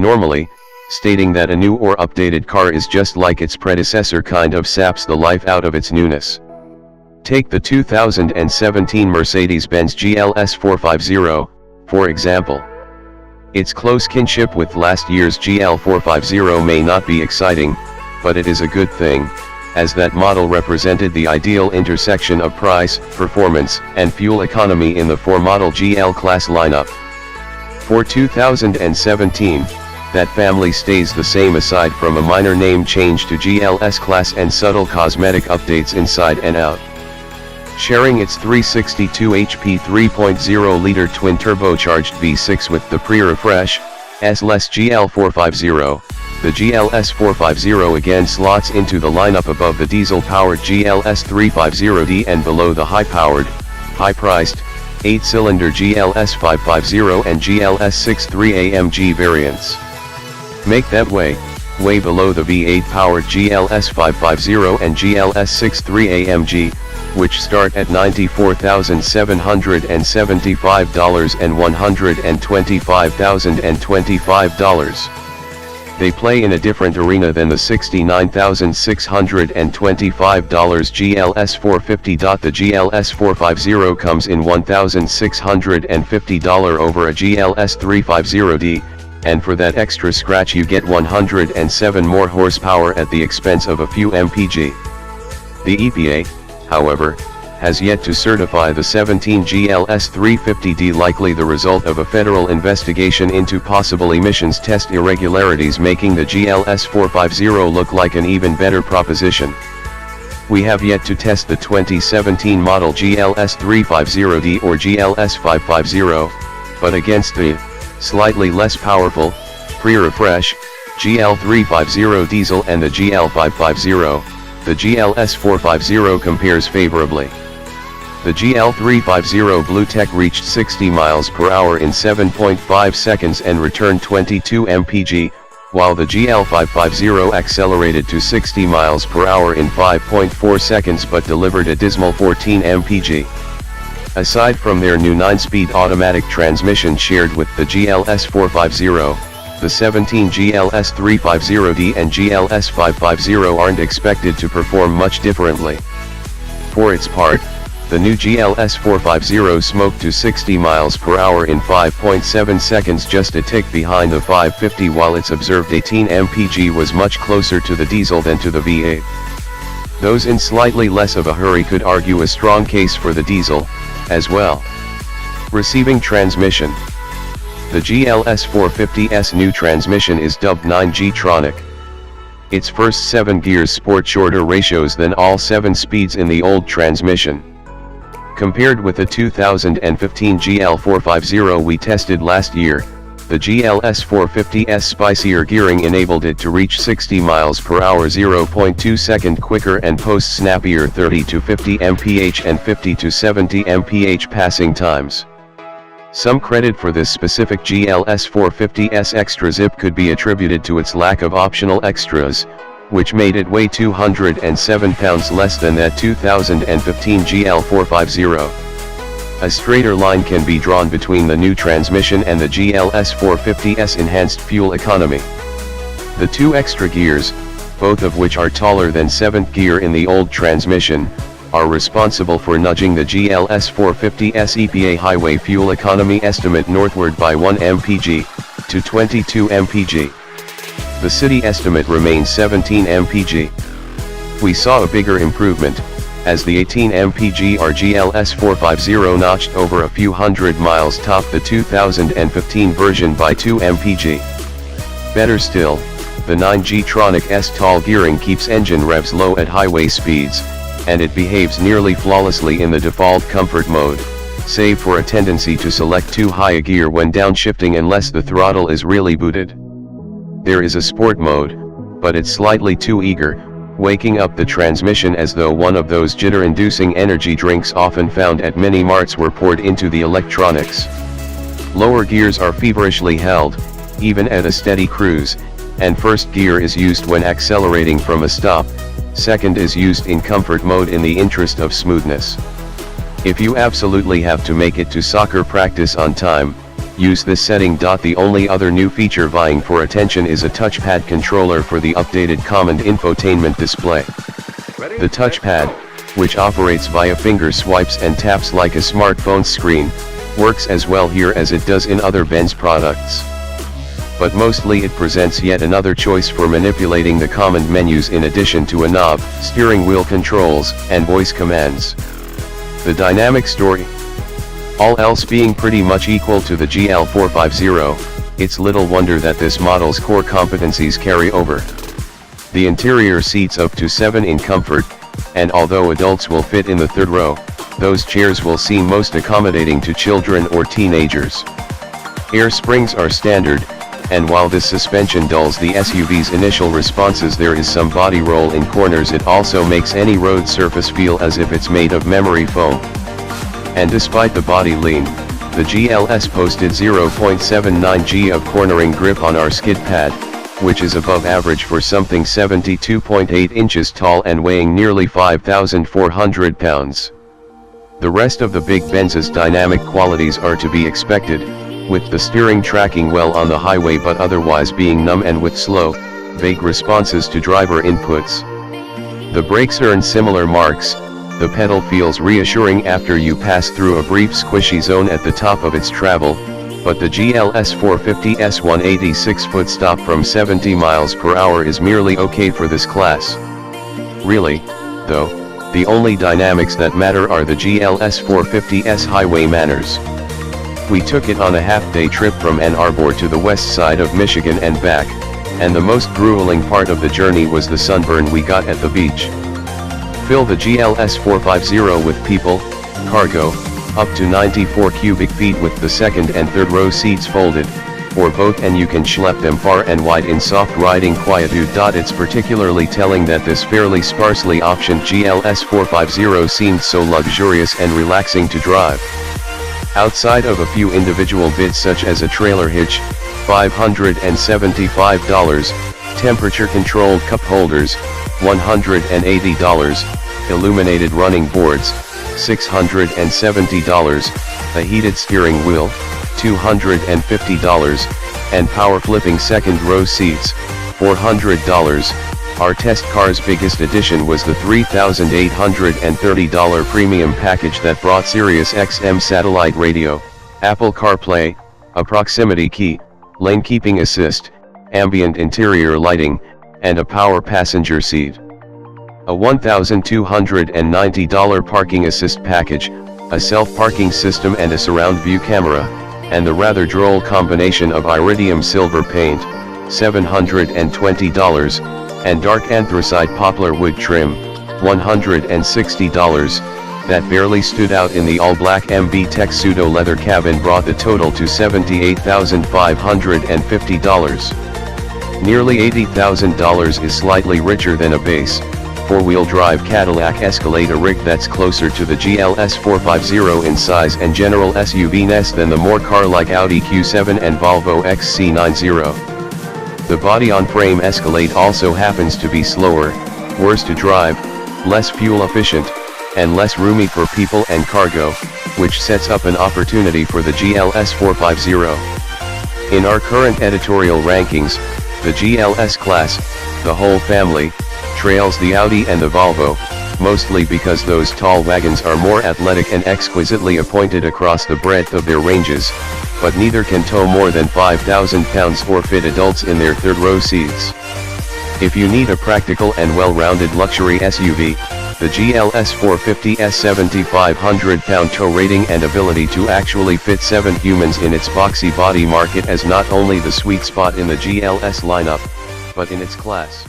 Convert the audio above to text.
Normally, stating that a new or updated car is just like its predecessor kind of saps the life out of its newness. Take the 2017 Mercedes-Benz GLS450, for example. Its close kinship with last year's GL450 may not be exciting, but it is a good thing, as that model represented the ideal intersection of price, performance, and fuel economy in the 4-model GL class lineup. For 2017, that family stays the same aside from a minor name change to GLS class and subtle cosmetic updates inside and out. Sharing its 362 HP 3.0-liter twin-turbocharged V6 with the pre-refresh, S-less GL450, the GLS450 again slots into the lineup above the diesel-powered GLS 350D and below the high-powered, high-priced, 8-cylinder GLS 550 and GLS 63 AMG variants. Make that way below the V8-powered GLS 550 and GLS 63 AMG, which start at $94,775 and $125,025. They play in a different arena than the $69,625 GLS450. The GLS450 comes in $1,650 over a GLS 350D, and for that extra scratch you get 107 more horsepower at the expense of a few mpg. The EPA, however, has yet to certify the 17 GLS 350D, likely the result of a federal investigation into possible emissions test irregularities, making the GLS 450 look like an even better proposition. We have yet to test the 2017 model GLS 350D or GLS 550, but against the slightly less powerful, pre-refresh, GL 350 diesel and the GL 550, the GLS 450 compares favorably. The GL 350 Blue Tech reached 60 miles per hour in 7.5 seconds and returned 22 mpg, while the GL 550 accelerated to 60 miles per hour in 5.4 seconds but delivered a dismal 14 mpg. Aside from their new 9-speed automatic transmission shared with the GLS 450, the 17 GLS 350D and GLS 550 aren't expected to perform much differently. For its part, the new GLS 450 smoked to 60 miles per hour in 5.7 seconds, just a tick behind the 550, while its observed 18 mpg was much closer to the diesel than to the V8. Those in slightly less of a hurry could argue a strong case for the diesel, as well. Receiving transmission. The GLS 450's new transmission is dubbed 9G-tronic. Its first 7 gears sport shorter ratios than all 7 speeds in the old transmission. Compared with the 2015 GL450 we tested last year, the GLS 450's spicier gearing enabled it to reach 60 miles per hour 0.2 seconds quicker and post snappier 30 to 50 mph and 50 to 70 mph passing times. Some credit for this specific GLS 450's extra zip could be attributed to its lack of optional extras, which made it weigh 207 pounds less than that 2015 GL450. A straighter line can be drawn between the new transmission and the GLS 450's enhanced fuel economy. The 2 extra gears, both of which are taller than 7th gear in the old transmission, are responsible for nudging the GLS 450's EPA highway fuel economy estimate northward by 1 mpg, to 22 mpg. The city estimate remains 17 mpg. We saw a bigger improvement, as the 18 mpg GLS 450 notched over a few hundred miles topped the 2015 version by 2 mpg. Better still, the 9G-tronic's tall gearing keeps engine revs low at highway speeds, and it behaves nearly flawlessly in the default comfort mode, save for a tendency to select too high a gear when downshifting unless the throttle is really booted. There is a sport mode, but it's slightly too eager, waking up the transmission as though one of those jitter-inducing energy drinks often found at mini marts were poured into the electronics. Lower gears are feverishly held, even at a steady cruise, and first gear is used when accelerating from a stop, second is used in comfort mode in the interest of smoothness. If you absolutely have to make it to soccer practice on time, use this setting. The only other new feature vying for attention is a touchpad controller for the updated command infotainment display. The touchpad, which operates via finger swipes and taps like a smartphone screen, works as well here as it does in other Benz products. But mostly it presents yet another choice for manipulating the command menus in addition to a knob, steering wheel controls, and voice commands. The dynamic story. All else being pretty much equal to the GL450, it's little wonder that this model's core competencies carry over. The interior seats up to 7 in comfort, and although adults will fit in the third row, those chairs will seem most accommodating to children or teenagers. Air springs are standard, and while this suspension dulls the SUV's initial responses, there is some body roll in corners. It also makes any road surface feel as if it's made of memory foam. And despite the body lean, the GLS posted 0.79 g of cornering grip on our skid pad, which is above average for something 72.8 inches tall and weighing nearly 5,400 pounds. The rest of the big Benz's dynamic qualities are to be expected, with the steering tracking well on the highway but otherwise being numb and with slow, vague responses to driver inputs. The brakes earn similar marks. The pedal feels reassuring after you pass through a brief squishy zone at the top of its travel, but the GLS450's 186-foot stop from 70 miles per hour is merely okay for this class. Really, though, the only dynamics that matter are the GLS450's highway manners. We took it on a half-day trip from Ann Arbor to the west side of Michigan and back, and the most grueling part of the journey was the sunburn we got at the beach. Fill the GLS450 with people, cargo, up to 94 cubic feet with the second and third row seats folded, or both, and you can schlep them far and wide in soft riding quietude. It's particularly telling that this fairly sparsely optioned GLS450 seemed so luxurious and relaxing to drive. Outside of a few individual bits such as a trailer hitch, $575, temperature-controlled cup holders, $180, illuminated running boards, $670, a heated steering wheel, $250, and power-flipping second-row seats, $400. Our test car's biggest addition was the $3,830 premium package that brought Sirius XM satellite radio, Apple CarPlay, a proximity key, lane keeping assist, ambient interior lighting, and a power passenger seat. A $1,290 parking assist package, a self-parking system and a surround view camera, and the rather droll combination of iridium silver paint, $720, and dark anthracite poplar wood trim, $160, that barely stood out in the all-black MB Tech pseudo leather cabin brought the total to $78,550. Nearly $80,000 is slightly richer than a base, four-wheel drive Cadillac Escalade, a rig that's closer to the GLS450 in size and general SUV-ness than the more car-like Audi Q7 and Volvo XC90. The body-on-frame Escalade also happens to be slower, worse to drive, less fuel efficient, and less roomy for people and cargo, which sets up an opportunity for the GLS450. In our current editorial rankings, the GLS class, the whole family, trails the Audi and the Volvo, mostly because those tall wagons are more athletic and exquisitely appointed across the breadth of their ranges, but neither can tow more than 5,000 pounds or fit adults in their third-row seats. If you need a practical and well-rounded luxury SUV, the GLS450's 7,500-pound tow rating and ability to actually fit 7 humans in its boxy body mark it as not only the sweet spot in the GLS lineup, but in its class.